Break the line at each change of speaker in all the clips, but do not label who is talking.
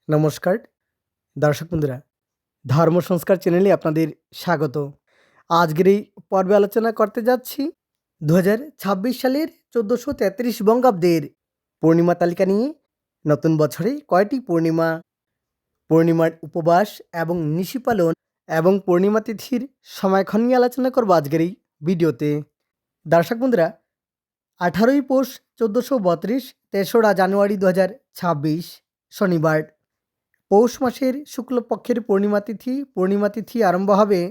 নমস্কার দর্শক বন্ধুরা, ধর্ম সংস্কার চ্যানেলে আপনাদের স্বাগত। আজকের এই পর্বে আলোচনা করতে যাচ্ছি 2026 সালের 1433 বঙ্গাব্দের পূর্ণিমা তালিকা নিয়ে। নতুন বছরে কয়টি পূর্ণিমা, পূর্ণিমার উপবাস এবং নিশি পালন এবং পূর্ণিমা তিথির সময়ক্ষণ নিয়ে আলোচনা করব আজকের এই ভিডিওতে। দর্শক বন্ধুরা, 18ই পৌষ 1432, 3রা জানুয়ারি 2026 শনিবার, পৌষ মাসের শুক্লপক্ষের পূর্ণিমা তিথি আরম্ভ হবে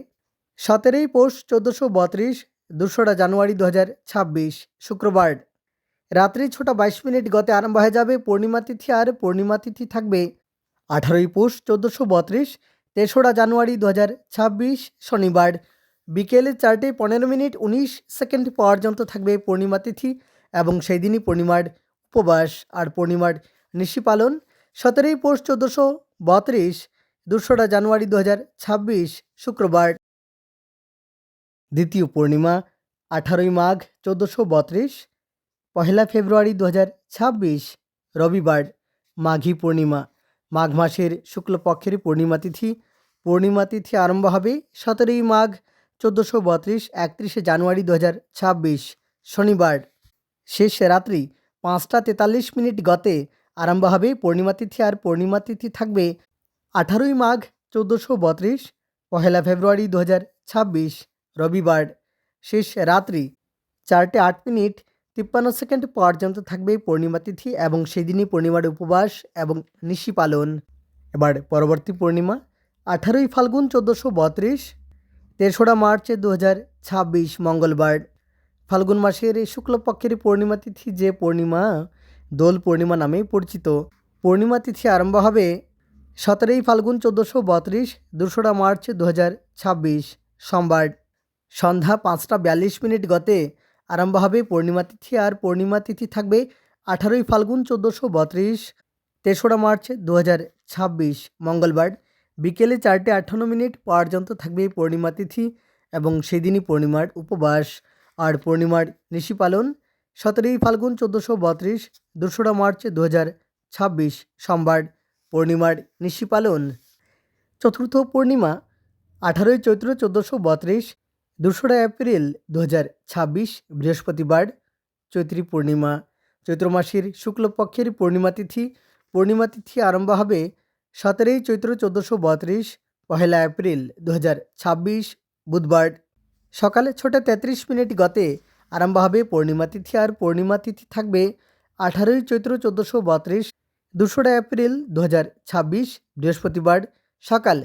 17ই পৌষ 1432, 2রা জানুয়ারি 2026 শুক্রবার, রাত্রি 6টা 22 মিনিট গতে আরম্ভ হয়ে যাবে পূর্ণিমা তিথি। আর পূর্ণিমা তিথি থাকবে 18ই পৌষ 1432, 3রা জানুয়ারি 2026 শনিবার, বিকেলে 4টে 15 মিনিট 19 সেকেন্ড পর্যন্ত থাকবে পূর্ণিমা তিথি এবং সেই দিনই পূর্ণিমার উপবাস আর পূর্ণিমার নিশি পালন। 17ই পৌষ 1432, 2রা জানুয়ারি 2026 শুক্রবার, দ্বিতীয় পূর্ণিমা 18ই মাঘ 1432, 1 ফেব্রুয়ারি 2026 রবিবার, মাঘী পূর্ণিমা, মাঘ মাসের শুক্লপক্ষের পূর্ণিমা তিথি আরম্ভ হবে 17ই মাঘ 1432, 31 জানুয়ারি 2026 শনিবার, শেষ রাত্রি 5টা 43 মিনিট গতে আরম্ভ হবে পূর্ণিমা তিথি। আর পূর্ণিমা তিথি থাকবে 18ই মাঘ 1432, 1 ফেব্রুয়ারি 2026 রবিবার, শেষ রাত্রি 4টে 8 মিনিট 53 সেকেন্ড পর্যন্ত থাকবে পূর্ণিমা তিথি এবং সেদিনই পূর্ণিমার উপবাস এবং নিশি পালন। এবার পরবর্তী পূর্ণিমা 18ই ফাল্গুন 1432, 3রা মার্চ 2026 মঙ্গলবার, ফাল্গুন মাসের শুক্লপক্ষের পূর্ণিমা তিথি যে পূর্ণিমা দোল পূর্ণিমা নামে পরিচিত। পূর্ণিমা তিথি আরম্ভ হবে 17ই ফাল্গুন 1432, 2রা মার্চ 2026 সোমবার, সন্ধ্যা 5টা 42 মিনিট গতে আরম্ভ হবে পূর্ণিমা তিথি। আর পূর্ণিমা তিথি থাকবে 18ই ফাল্গুন 1432, 3রা মার্চ 2026 মঙ্গলবার, বিকেলে 4টে 58 মিনিট পর্যন্ত থাকবে পূর্ণিমা তিথি এবং সেদিনই পূর্ণিমার উপবাস আর পূর্ণিমার নিশি পালন। 17ই ফাল্গুন 1432, 2রা মার্চ 2026 সোমবার, পূর্ণিমার নিশি পালন। চতুর্থ পূর্ণিমা 18ই চৈত্র 1432, 2রা এপ্রিল 2026 বৃহস্পতিবার, চৈত্রী পূর্ণিমা, চৈত্র মাসের শুক্লপক্ষের পূর্ণিমা তিথি আরম্ভ হবে 17ই চৈত্র 1432, 1 এপ্রিল 2026 বুধবার, সকালে 6টা 33 মিনিট গতে আরম্ভ হবে পূর্ণিমা তিথি। আর পূর্ণিমা তিথি থাকবে 18ই চৈত্র 1432, 2রা এপ্রিল 2026 বৃহস্পতিবার, সকাল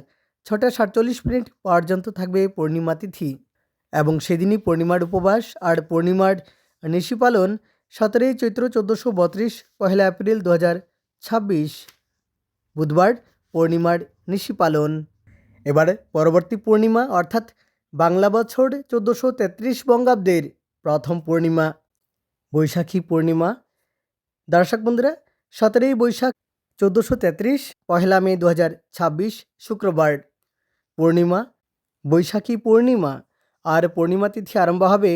6টা 47 মিনিট পর্যন্ত থাকবে পূর্ণিমা তিথি এবং সেদিনই পূর্ণিমার উপবাস আর পূর্ণিমার নিশি পালন। 17ই চৈত্র 1432, 1 এপ্রিল 2026 বুধবার, পূর্ণিমার নিশি পালন। এবার পরবর্তী পূর্ণিমা অর্থাৎ বাংলা বছর 1433 বঙ্গাব্দের প্রথম পূর্ণিমা বৈশাখী পূর্ণিমা। দর্শক বন্ধুরা, 17ই বৈশাখ 1433, 1 মে 2026 শুক্রবার, পূর্ণিমা বৈশাখী পূর্ণিমা। আর পূর্ণিমা তিথি আরম্ভ হবে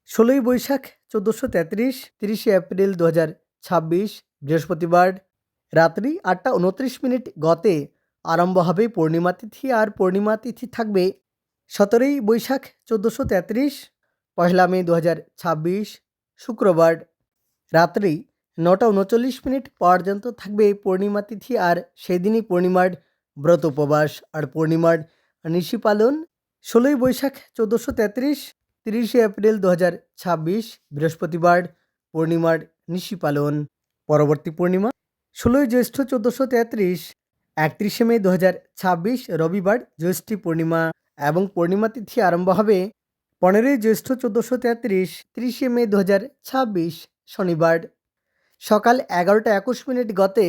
16ই বৈশাখ 1433, 30 এপ্রিল 2026 বৃহস্পতিবার, রাত্রি 8টা 29 মিনিট গতে আরম্ভ হবে পূর্ণিমা তিথি। আর পূর্ণিমা তিথি থাকবে 17ই বৈশাখ 1433, 1 মে 2026 শুক্রবার, রাত্রি 9টা 39 মিনিট পর্যন্ত থাকবে পূর্ণিমা তিথি। আর সেদিনই পূর্ণিমার ব্রত উপবাস আর পূর্ণিমার নিশি পালন। 16ই বৈশাখ 1433, 30 এপ্রিল 2026 বৃহস্পতিবার, পূর্ণিমার নিশি পালন। পরবর্তী পূর্ণিমা 16ই জ্যৈষ্ঠ 1433, 31 মে 2026 রবিবার, জ্যৈষ্ঠী পূর্ণিমা এবং পূর্ণিমা তিথি আরম্ভ হবে 15ই জ্যৈষ্ঠ 1433, 30 মে 2026 শনিবার, সকাল 11টা 21 মিনিট গতে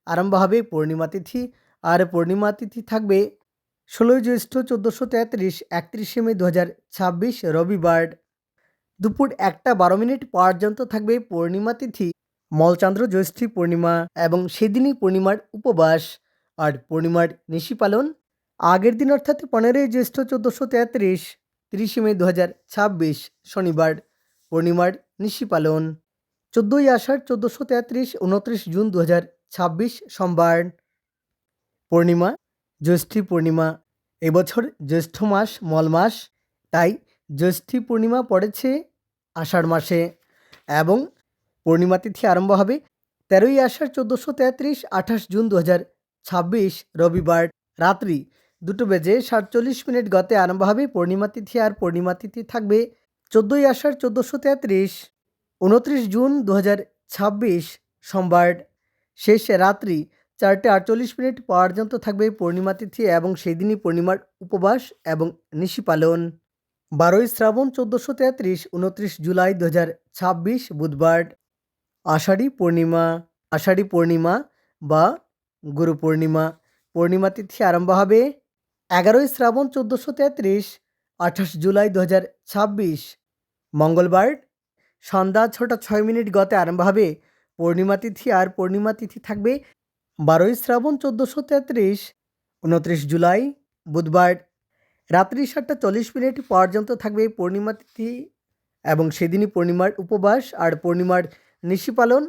আরম্ভ হবে পূর্ণিমা তিথি। আর পূর্ণিমা তিথি থাকবে 16ই জ্যৈষ্ঠ 1433, 31 মে 2026 রবিবার, দুপুর 1টা 12 মিনিট পর্যন্ত থাকবে পূর্ণিমা তিথি, মলচান্দ্র জ্যৈষ্ঠী পূর্ণিমা এবং সেদিনই পূর্ণিমার উপবাস আর পূর্ণিমার নিশি পালন। আগের দিন অর্থাৎ 15ই জ্যৈষ্ঠ 1433, 30 মে 2026 শনিবার, পূর্ণিমার নিশি পালন। 14ই আষাঢ় 1433, 29 জুন 2026 সোমবার, পূর্ণিমা, জ্যৈষ্ঠী পূর্ণিমা। এবছর জ্যৈষ্ঠ মাস মল মাস, তাই জ্যৈষ্ঠী পূর্ণিমা পড়েছে আষাঢ় মাসে এবং পূর্ণিমা তিথি আরম্ভ হবে 13ই আষাঢ় 1433 28 জুন 2026 রবিবার রাত্রি 2:47 গতে আরম্ভ হবে পূর্ণিমা তিথি। আর পূর্ণিমা তিথি থাকবে 14ই আষাঢ় 1433 29 জুন 2026 সোমবার শেষ রাত্রি 4:48 পর্যন্ত থাকবে পূর্ণিমা তিথি এবং সেই দিনই পূর্ণিমার উপবাস এবং নিশি পালন। 12ই শ্রাবণ 1433 29 জুলাই 2026 বুধবার আষাঢ়ী পূর্ণিমা বা গুরু পূর্ণিমা। পূর্ণিমা তিথি আরম্ভ হবে 11ই শ্রাবণ 1433 28 জুলাই 2026 মঙ্গলবার সন্ধ্যা 6টা 6 গতে আরম্ভ হবে পূর্ণিমা তিথি। আর পূর্ণিমা তিথি থাকবে 12ই শ্রাবণ 1433 29 জুলাই বুধবার রাত্রি 7টা 40 পর্যন্ত থাকবে পূর্ণিমা তিথি এবং সেদিনই পূর্ণিমার উপবাস আর পূর্ণিমার নিশি পালন।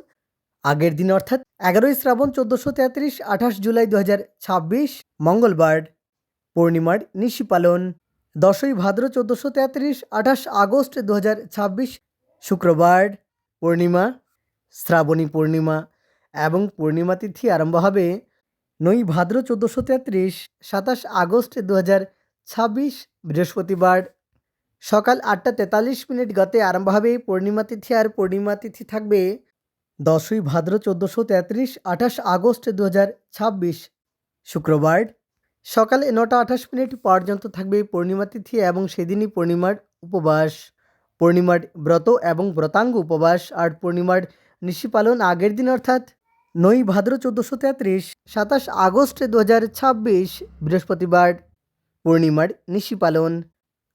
আগের দিন অর্থাৎ 11ই শ্রাবণ 1433 28 জুলাই 2026 মঙ্গলবার পূর্ণিমার নিশি পালন। 10ই ভাদ্র 1433 28 আগস্ট 2026 শুক্রবার পূর্ণিমা, শ্রাবণী পূর্ণিমা এবং পূর্ণিমা তিথি আরম্ভ হবে 9ই ভাদ্র 1433 27 আগস্ট 2026 বৃহস্পতিবার সকাল 8টা 43 গতে আরম্ভ হবে পূর্ণিমা তিথি। আর পূর্ণিমা তিথি থাকবে 10ই ভাদ্র 1433 28 আগস্ট 2026 শুক্রবার সকালে 9টা 28 পর্যন্ত থাকবে পূর্ণিমা তিথি এবং সেদিনই পূর্ণিমার উপবাস, পূর্ণিমার ব্রত এবং ব্রতাঙ্গ উপবাস আর পূর্ণিমার নিশি পালন আগের দিন অর্থাৎ 9ই ভাদ্র 1433 27 আগস্ট 2026 বৃহস্পতিবার পূর্ণিমার নিশি পালন।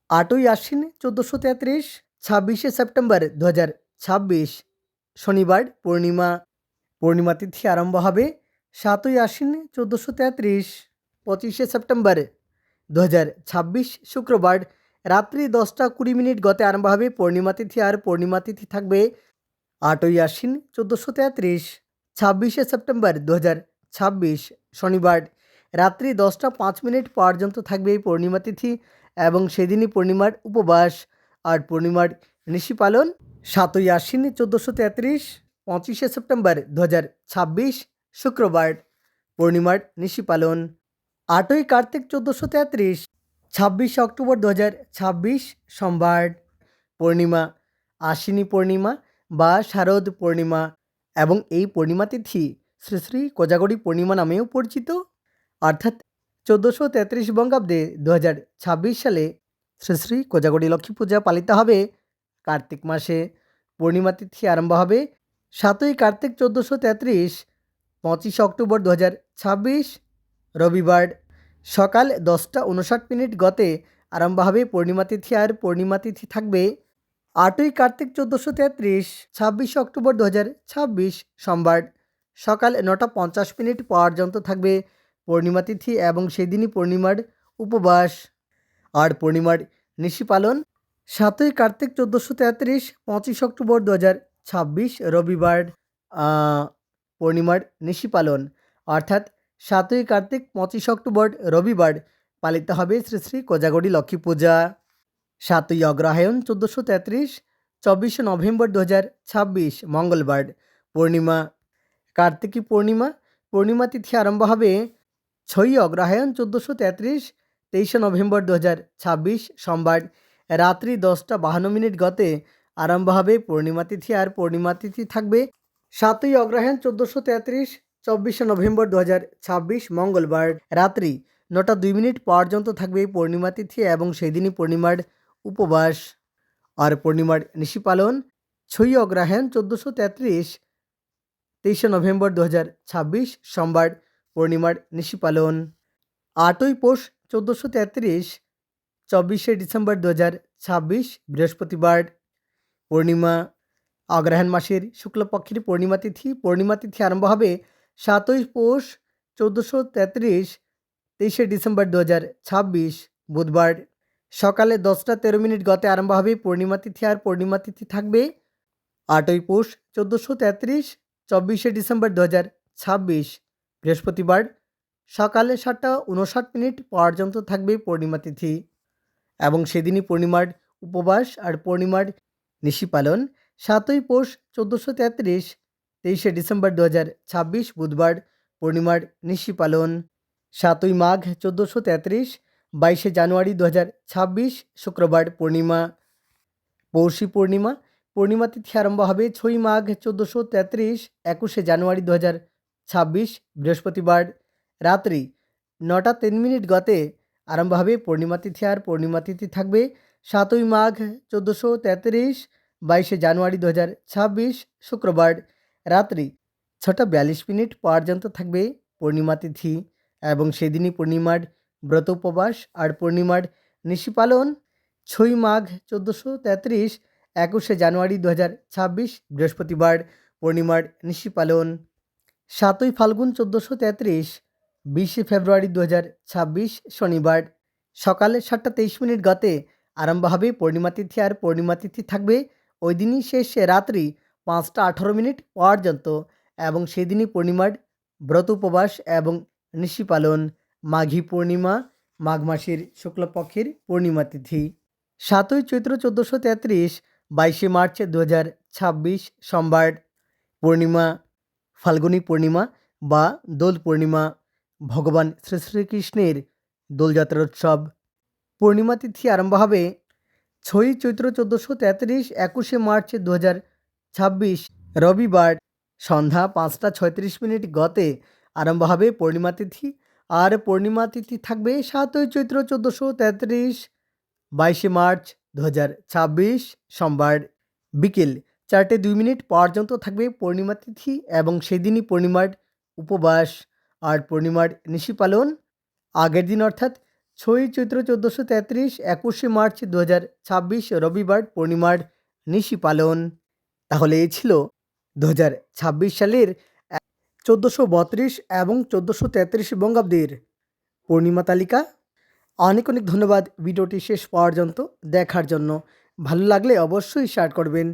8ই আশ্বিন 1433 26শে সেপ্টেম্বর 2026 শনিবার পূর্ণিমা তিথি আরম্ভ হবে 7ই আশ্বিন 1433 25শে সেপ্টেম্বর 2026 শুক্রবার রাত্রি 10টা 20 গতে আরম্ভ হবে পূর্ণিমা তিথি। আর পূর্ণিমা তিথি থাকবে 8ই আশ্বিন 1433 26শে সেপ্টেম্বর 2026 শনিবার রাত্রি 10টা 5 পর্যন্ত থাকবে এই পূর্ণিমা তিথি এবং সেদিনই পূর্ণিমার উপবাস আর পূর্ণিমার নিশি পালন। 7ই আশ্বিন 1433 25শে সেপ্টেম্বর 2026 শুক্রবার পূর্ণিমার নিশি পালন। 8ই কার্তিক 1433 26 অক্টোবর 2026 সোমবার পূর্ণিমা, আশ্বিনী পূর্ণিমা বা শারদ পূর্ণিমা এবং এই পূর্ণিমা তিথি শ্রী শ্রী কোজাগরী পূর্ণিমা নামেও পরিচিত। অর্থাৎ 1433 বঙ্গাব্দে 2026 সালে শ্রী শ্রী কোজাগরী লক্ষ্মী পূজা পালিত হবে কার্তিক মাসে। পূর্ণিমা তিথি আরম্ভ হবে 7ই কার্তিক 1433 25 অক্টোবর 2026 রবিবার সকাল 10টা 59 গতে আরম্ভ হবে পূর্ণিমা তিথি। আর পূর্ণিমা তিথি থাকবে 8ই কার্তিক 1433 26 অক্টোবর 2026 সোমবার সকাল 9টা 50 পর্যন্ত থাকবে পূর্ণিমা তিথি এবং সেদিনই পূর্ণিমার উপবাস আর পূর্ণিমার নিশি পালন। 7ই কার্তিক 1433 25 অক্টোবর 2026 রবিবার পূর্ণিমার নিশি পালন অর্থাৎ 7ই কার্তিক 25 অক্টোবর রবিবার পালিত হবে শ্রী শ্রী কোজাগরী লক্ষ্মী পূজা। 7ই অগ্রহায়ণ 1433 24শে নভেম্বর 2026 মঙ্গলবার পূর্ণিমা, কার্তিকী পূর্ণিমা তিথি আরম্ভ হবে 6ই অগ্রহায়ণ 1433 23শে নভেম্বর 2026 সোমবার রাত্রি 10টা 52 গতে আরম্ভ হবে পূর্ণিমা তিথি। আর পূর্ণিমা তিথি থাকবে 7ই অগ্রহায়ণ 1433 24শে নভেম্বর 2026 মঙ্গলবার রাত্রি 9টা 2 পর্যন্ত থাকবে এই পূর্ণিমা তিথি এবং সেদিনই পূর্ণিমার উপবাস আর পূর্ণিমার নিশি পালন। 6ই অগ্রহায়ণ 1433 23শে নভেম্বর 2026 সোমবার পূর্ণিমার নিশি পালন। 8ই পৌষ 1433 24শে ডিসেম্বর 2026 বৃহস্পতিবার পূর্ণিমা, অগ্রহায়ণ মাসের শুক্লপক্ষের পূর্ণিমা তিথি আরম্ভ হবে 7ই পৌষ 1433 23শে ডিসেম্বর 2026 বুধবার সকালে 10টা 13 গতে আরম্ভ হবে পূর্ণিমা তিথি। আর পূর্ণিমা তিথি থাকবে 8ই পৌষ 1433 24শে ডিসেম্বর 2026 বৃহস্পতিবার সকালে 7:59 পর্যন্ত থাকবে পূর্ণিমা তিথি এবং সেদিনই পূর্ণিমার উপবাস আর পূর্ণিমার নিশি পালন। 7ই পৌষ 1433, 23শে ডিসেম্বর 2026 বুধবার পূর্ণিমার নিশি পালন। 7ই মাঘ 1433, 22শে জানুয়ারি 2026 শুক্রবার পূর্ণিমা। পৌষী পূর্ণিমা, পূর্ণিমা তিথি আরম্ভ হবে 6ই মাঘ 1433, 21শে জানুয়ারি 2026 বৃহস্পতিবার রাত্রি 9:03 গতে আরম্ভ হবে পূর্ণিমা তিথি। আর পূর্ণিমা তিথি থাকবে 7ই মাঘ 1433, 22শে জানুয়ারি 2026 শুক্রবার রাত্রি 6:42 পর্যন্ত থাকবে পূর্ণিমা তিথি এবং সেদিনই পূর্ণিমার ব্রত উপবাস আর পূর্ণিমার নিশি পালন। 6ই মাঘ 1433, 21শে জানুয়ারি 2026 বৃহস্পতিবার পূর্ণিমার নিশি পালন। 7ই ফাল্গুন 1433, 20শে ফেব্রুয়ারি 2026 শনিবার সকালে 7:23 গতে আরম্ভ হবে পূর্ণিমা তিথি। আর পূর্ণিমা তিথি থাকবে ওই দিনই শেষ রাত্রি 5:18 পর্যন্ত এবং সেদিনই পূর্ণিমার ব্রত উপবাস এবং নিশি পালন। মাঘী পূর্ণিমা, মাঘ মাসের শুক্লপক্ষের পূর্ণিমা তিথি। 7ই চৈত্র 1433, 22শে মার্চ 2026 সোমবার পূর্ণিমা, ফাল্গুনী পূর্ণিমা বা দোল পূর্ণিমা, ভগবান শ্রীকৃষ্ণের দোলযাত্রা উৎসব। পূর্ণিমা তিথি আরম্ভ হবে 6ই চৈত্র 1433, 21শে মার্চ 2026 রবিবার সন্ধ্যা 5:36 গতে আরম্ভ হবে পূর্ণিমা তিথি। আর পূর্ণিমা তিথি থাকবে 7ই চৈত্র 1433, 22শে মার্চ 2026 সোমবার বিকেল 4:02 পর্যন্ত থাকবে পূর্ণিমা তিথি এবং সেদিনই পূর্ণিমার উপবাস আর পূর্ণিমার নিশি পালন। আগের দিন অর্থাৎ 6ই চৈত্র 1433, 21শে মার্চ 2026 রবিবার পূর্ণিমার নিশি পালন। তাহলে এই ছিল 2026 সালের 1432 এবং 1433 বঙ্গাব্দের পূর্ণিমা তালিকা। অনেক অনেক ধন্যবাদ ভিডিওটি শেষ পর্যন্ত দেখার জন্য। ভালো লাগলে অবশ্যই শেয়ার করবেন।